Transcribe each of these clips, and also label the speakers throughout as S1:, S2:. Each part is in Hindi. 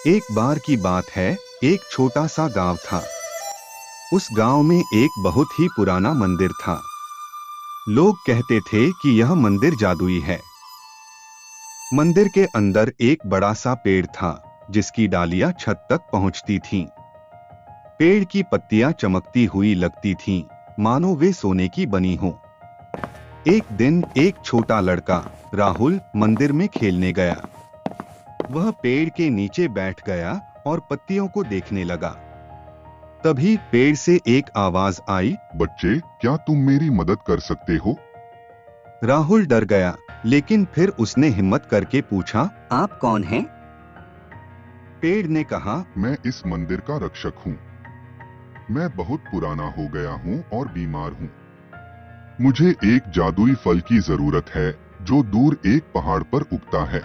S1: एक बार की बात है, एक छोटा सा गांव था। उस गांव में एक बहुत ही पुराना मंदिर था। लोग कहते थे कि यह मंदिर जादुई है। मंदिर के अंदर एक बड़ा सा पेड़ था, जिसकी डालियां छत तक पहुंचती थीं। पेड़ की पत्तियां चमकती हुई लगती थीं, मानो वे सोने की बनी हों। एक दिन एक छोटा लड़का राहुल मंदिर में खेलने गया। वह पेड़ के नीचे बैठ गया और पत्तियों को देखने लगा। तभी पेड़ से एक आवाज आई,
S2: बच्चे, क्या तुम मेरी मदद कर सकते हो?
S1: राहुल डर गया, लेकिन फिर उसने हिम्मत करके पूछा,
S3: आप कौन हैं?
S1: पेड़ ने कहा,
S2: मैं इस मंदिर का रक्षक हूँ। मैं बहुत पुराना हो गया हूँ और बीमार हूँ। मुझे एक जादुई फल की जरूरत है, जो दूर एक पहाड़ पर उगता है।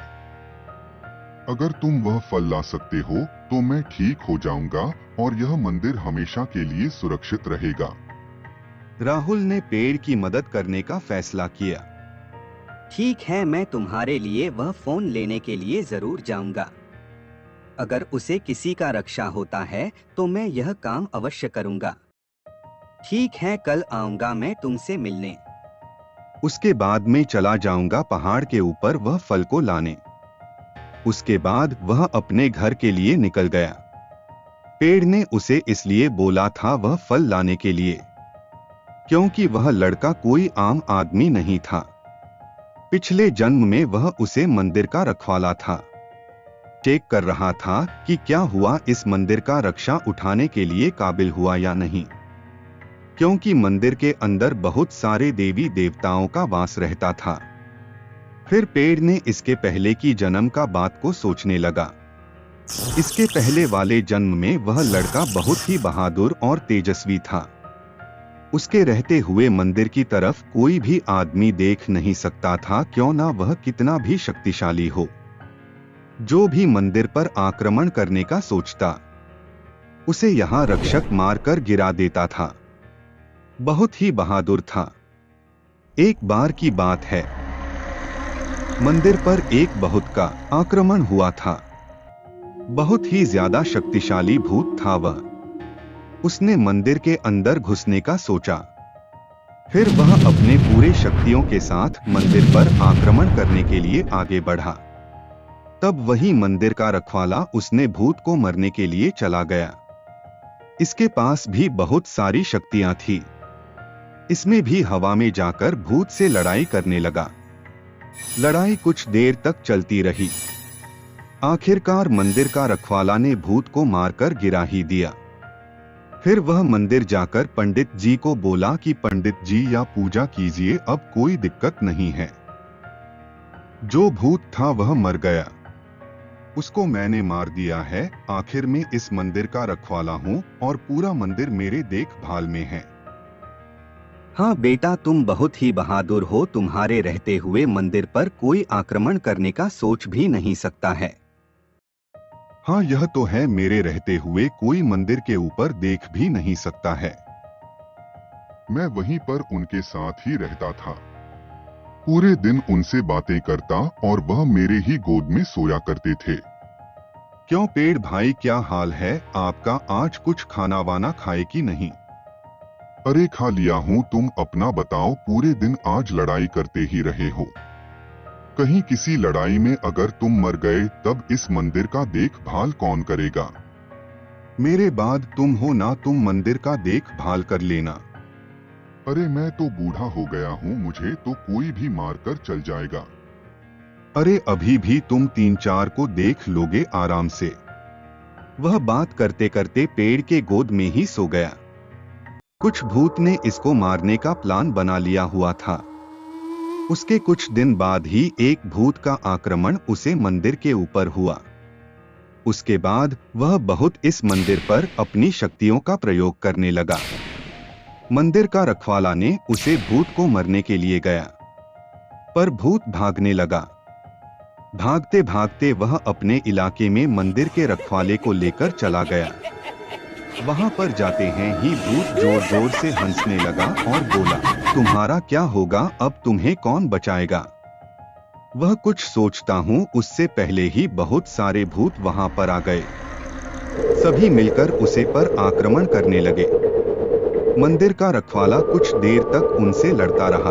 S2: अगर तुम वह फल ला सकते हो, तो मैं ठीक हो जाऊंगा और यह मंदिर हमेशा के लिए सुरक्षित रहेगा।
S1: राहुल ने पेड़ की मदद करने का फैसला किया।
S3: ठीक है, मैं तुम्हारे लिए वह फोन लेने के लिए जरूर जाऊंगा। अगर उसे किसी का रक्षा होता है तो मैं यह काम अवश्य करूंगा। ठीक है, कल आऊंगा मैं तुमसे मिलने।
S1: उसके बाद मैं चला जाऊंगा पहाड़ के ऊपर वह फल को लाने। उसके बाद वह अपने घर के लिए निकल गया। पेड़ ने उसे इसलिए बोला था वह फल लाने के लिए, क्योंकि वह लड़का कोई आम आदमी नहीं था। पिछले जन्म में वह उसे मंदिर का रखवाला था। चेक कर रहा था कि क्या हुआ इस मंदिर का रक्षा उठाने के लिए काबिल हुआ या नहीं, क्योंकि मंदिर के अंदर बहुत सारे देवी देवताओं का वास रहता था। फिर पेड़ ने इसके पहले की जन्म का बात को सोचने लगा। इसके पहले वाले जन्म में वह लड़का बहुत ही बहादुर और तेजस्वी था। उसके रहते हुए मंदिर की तरफ कोई भी आदमी देख नहीं सकता था, क्यों ना वह कितना भी शक्तिशाली हो। जो भी मंदिर पर आक्रमण करने का सोचता, उसे यहाँ रक्षक मारकर गिरा देता था। बहुत ही बहादुर था। एक बार की बात है, मंदिर पर एक बहुत का आक्रमण हुआ था। बहुत ही ज्यादा शक्तिशाली भूत था वह। उसने मंदिर के अंदर घुसने का सोचा। फिर वह अपने पूरे शक्तियों के साथ मंदिर पर आक्रमण करने के लिए आगे बढ़ा। तब वही मंदिर का रखवाला उसने भूत को मरने के लिए चला गया। इसके पास भी बहुत सारी शक्तियां थी। इसमें भी हवा में जाकर भूत से लड़ाई करने लगा। लड़ाई कुछ देर तक चलती रही। आखिरकार मंदिर का रखवाला ने भूत को मारकर गिरा ही दिया। फिर वह मंदिर जाकर पंडित जी को बोला कि पंडित जी, या पूजा कीजिए, अब कोई दिक्कत नहीं है। जो भूत था वह मर गया। उसको मैंने मार दिया है। आखिर में इस मंदिर का रखवाला हूँ और पूरा मंदिर मेरे देखभाल में है।
S3: हाँ बेटा, तुम बहुत ही बहादुर हो। तुम्हारे रहते हुए मंदिर पर कोई आक्रमण करने का सोच भी नहीं सकता है।
S2: हाँ, यह तो है, मेरे रहते हुए कोई मंदिर के ऊपर देख भी नहीं सकता है। मैं वहीं पर उनके साथ ही रहता था। पूरे दिन उनसे बातें करता और वह मेरे ही गोद में सोया करते थे।
S1: क्यों पेड़ भाई, क्या हाल है आपका? आज कुछ खाना वाना खाए कि नहीं?
S2: अरे खा लिया हूँ, तुम अपना बताओ। पूरे दिन आज लड़ाई करते ही रहे हो। कहीं किसी लड़ाई में अगर तुम मर गए, तब इस मंदिर का देखभाल कौन करेगा?
S1: मेरे बाद तुम हो ना, तुम मंदिर का देखभाल कर लेना।
S2: अरे मैं तो बूढ़ा हो गया हूँ, मुझे तो कोई भी मारकर चल जाएगा।
S1: अरे अभी भी तुम 3-4 को देख लोगे आराम से। वह बात करते करते पेड़ के गोद में ही सो गया। कुछ भूत ने इसको मारने का प्लान बना लिया हुआ था। उसके कुछ दिन बाद ही एक भूत का आक्रमण उसे मंदिर के ऊपर हुआ। उसके बाद वह बहुत इस मंदिर पर अपनी शक्तियों का प्रयोग करने लगा। मंदिर का रखवाला ने उसे भूत को मरने के लिए गया, पर भूत भागने लगा। भागते भागते वह अपने इलाके में मंदिर के रखवाले को लेकर चला गया। वहां पर जाते हैं ही भूत जोर जोर से हंसने लगा और बोला, तुम्हारा क्या होगा अब? तुम्हें कौन बचाएगा? वह कुछ सोचता हूँ उससे पहले ही बहुत सारे भूत वहां पर आ गए। सभी मिलकर उसे पर आक्रमण करने लगे। मंदिर का रखवाला कुछ देर तक उनसे लड़ता रहा।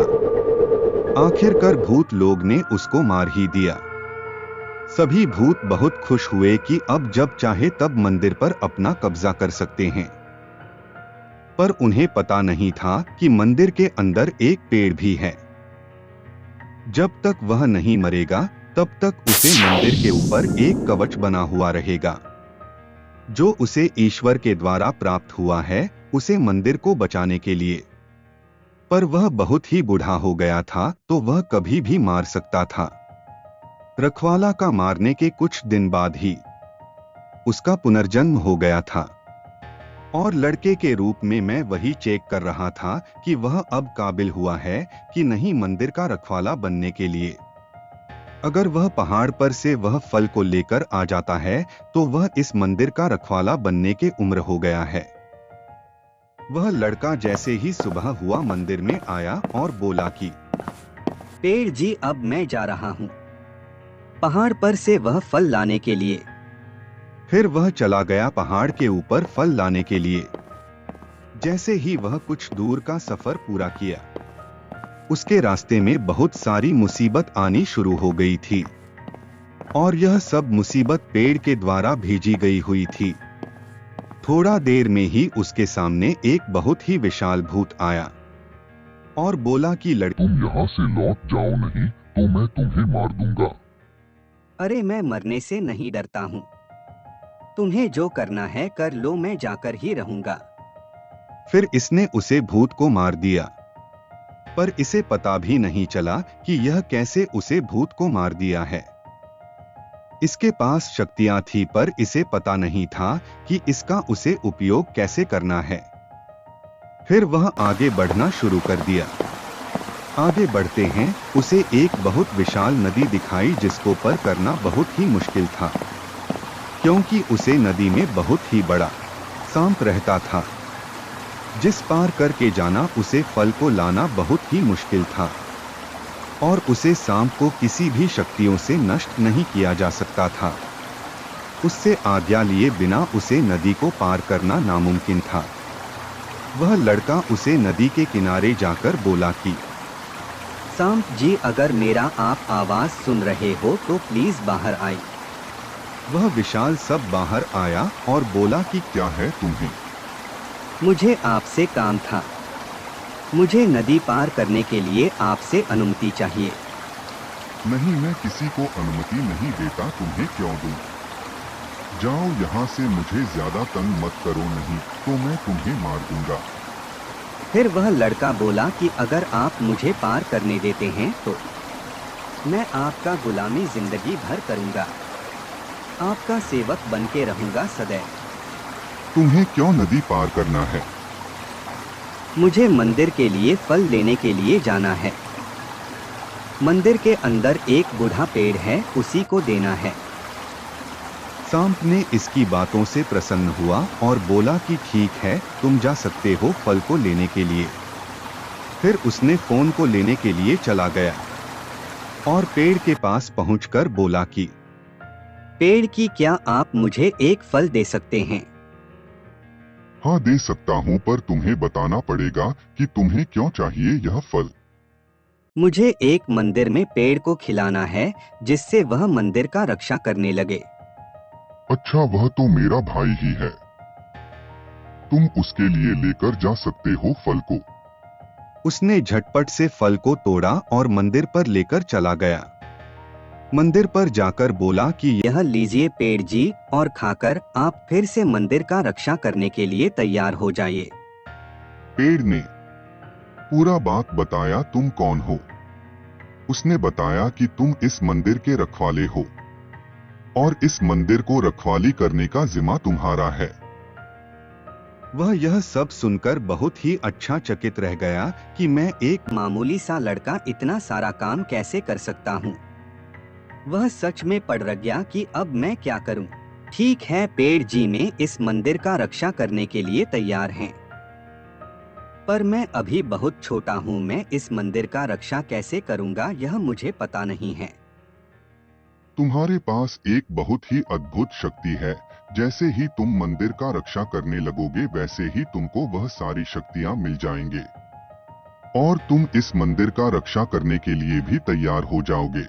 S1: आखिरकार भूत लोग ने उसको मार ही दिया। सभी भूत बहुत खुश हुए कि अब जब चाहे तब मंदिर पर अपना कब्जा कर सकते हैं। पर उन्हें पता नहीं था कि मंदिर के अंदर एक पेड़ भी है। जब तक वह नहीं मरेगा तब तक उसे मंदिर के ऊपर एक कवच बना हुआ रहेगा, जो उसे ईश्वर के द्वारा प्राप्त हुआ है, उसे मंदिर को बचाने के लिए। पर वह बहुत ही बूढ़ा हो गया था, तो वह कभी भी मार सकता था। रखवाला का मारने के कुछ दिन बाद ही उसका पुनर्जन्म हो गया था। और लड़के के रूप में मैं वही चेक कर रहा था कि वह अब काबिल हुआ है कि नहीं मंदिर का रखवाला बनने के लिए। अगर वह पहाड़ पर से वह फल को लेकर आ जाता है तो वह इस मंदिर का रखवाला बनने के उम्र हो गया है। वह लड़का जैसे ही सुबह हुआ मंदिर में आया और बोला कि
S3: पेड़ जी, अब मैं जा रहा हूँ पहाड़ पर से वह फल लाने के लिए।
S1: फिर वह चला गया पहाड़ के ऊपर फल लाने के लिए। जैसे ही वह कुछ दूर का सफर पूरा किया, उसके रास्ते में बहुत सारी मुसीबत आनी शुरू हो गई थी। और यह सब मुसीबत पेड़ के द्वारा भेजी गई हुई थी। थोड़ा देर में ही उसके सामने एक बहुत ही विशाल भूत आया और बोला कि लड़की,
S2: तुम यहाँ से लौट जाओ नहीं तो मैं तुम्हें मार दूंगा।
S3: अरे मैं मरने से नहीं डरता हूँ, तुम्हें जो करना है कर लो, मैं जाकर ही रहूंगा।
S1: फिर इसने उसे भूत को मार दिया। पर इसे पता भी नहीं चला कि यह कैसे उसे भूत को मार दिया है। इसके पास शक्तियां थी पर इसे पता नहीं था कि इसका उसे उपयोग कैसे करना है। फिर वह आगे बढ़ना शुरू कर दिया। आगे बढ़ते हैं, उसे एक बहुत विशाल नदी दिखाई जिसको पार करना बहुत ही मुश्किल था, क्योंकि उसे नदी में बहुत ही बड़ा सांप रहता था, जिस पार करके जाना उसे फल को लाना बहुत ही मुश्किल था। और उसे सांप को किसी भी शक्तियों से नष्ट नहीं किया जा सकता था। उससे आज्ञा लिए बिना उसे नदी को पार करना नामुमकिन था। वह लड़का उसे नदी के किनारे जाकर बोला कि
S3: सांप जी, अगर मेरा आप आवाज सुन रहे हो तो प्लीज बाहर आए।
S1: वह विशाल सब बाहर आया और बोला कि
S2: क्या है तुम्हें?
S3: मुझे आपसे काम था, मुझे नदी पार करने के लिए आपसे अनुमति चाहिए।
S2: नहीं, मैं किसी को अनुमति नहीं देता, तुम्हें क्यों दूं? जाओ यहाँ से, मुझे ज्यादा तंग मत करो नहीं तो मैं तुम्हें मार दूंगा।
S3: फिर वह लड़का बोला कि अगर आप मुझे पार करने देते हैं तो मैं आपका गुलामी जिंदगी भर करूंगा, आपका सेवक बनके रहूंगा सदैव।
S2: तुम्हें क्यों नदी पार करना है?
S3: मुझे मंदिर के लिए फल लेने के लिए जाना है। मंदिर के अंदर एक बूढ़ा पेड़ है, उसी को देना है।
S1: सांप ने इसकी बातों से प्रसन्न हुआ और बोला कि ठीक है, तुम जा सकते हो फल को लेने के लिए। फिर उसने फोन को लेने के लिए चला गया और पेड़ के पास पहुंचकर बोला कि
S3: पेड़ की, क्या आप मुझे एक फल दे सकते हैं?
S2: हाँ, दे सकता हूँ, पर तुम्हें बताना पड़ेगा कि तुम्हें क्यों चाहिए यह फल।
S3: मुझे एक मंदिर में पेड़ को खिलाना है जिससे वह मंदिर का रक्षा करने लगे।
S2: अच्छा, वह तो मेरा भाई ही है, तुम उसके लिए लेकर जा सकते हो फल को।
S1: उसने झटपट से फल को तोड़ा और मंदिर पर लेकर चला गया। मंदिर पर जाकर बोला कि
S3: यह लीजिए पेड़ जी, और खाकर आप फिर से मंदिर का रक्षा करने के लिए तैयार हो जाइए।
S2: पेड़ ने पूरा बात बताया, तुम कौन हो? उसने बताया कि तुम इस मंदिर के रखवाले हो और इस मंदिर को रखवाली करने का जिम्मा तुम्हारा है।
S1: वह यह सब सुनकर बहुत ही अच्छा चकित रह गया कि मैं एक
S3: मामूली सा लड़का इतना सारा काम कैसे कर सकता हूँ। वह सच में पड़ गया कि अब मैं क्या करूं। ठीक है, पेड़ जी में इस मंदिर का रक्षा करने के लिए तैयार हैं, पर मैं अभी बहुत छोटा हूं, मैं इस मंदिर का रक्षा कैसे करूंगा यह मुझे पता नहीं है।
S2: तुम्हारे पास एक बहुत ही अद्भुत शक्ति है। जैसे ही तुम मंदिर का रक्षा करने लगोगे वैसे ही तुमको वह सारी शक्तियां मिल जाएंगे और तुम इस मंदिर का रक्षा करने के लिए भी तैयार हो जाओगे।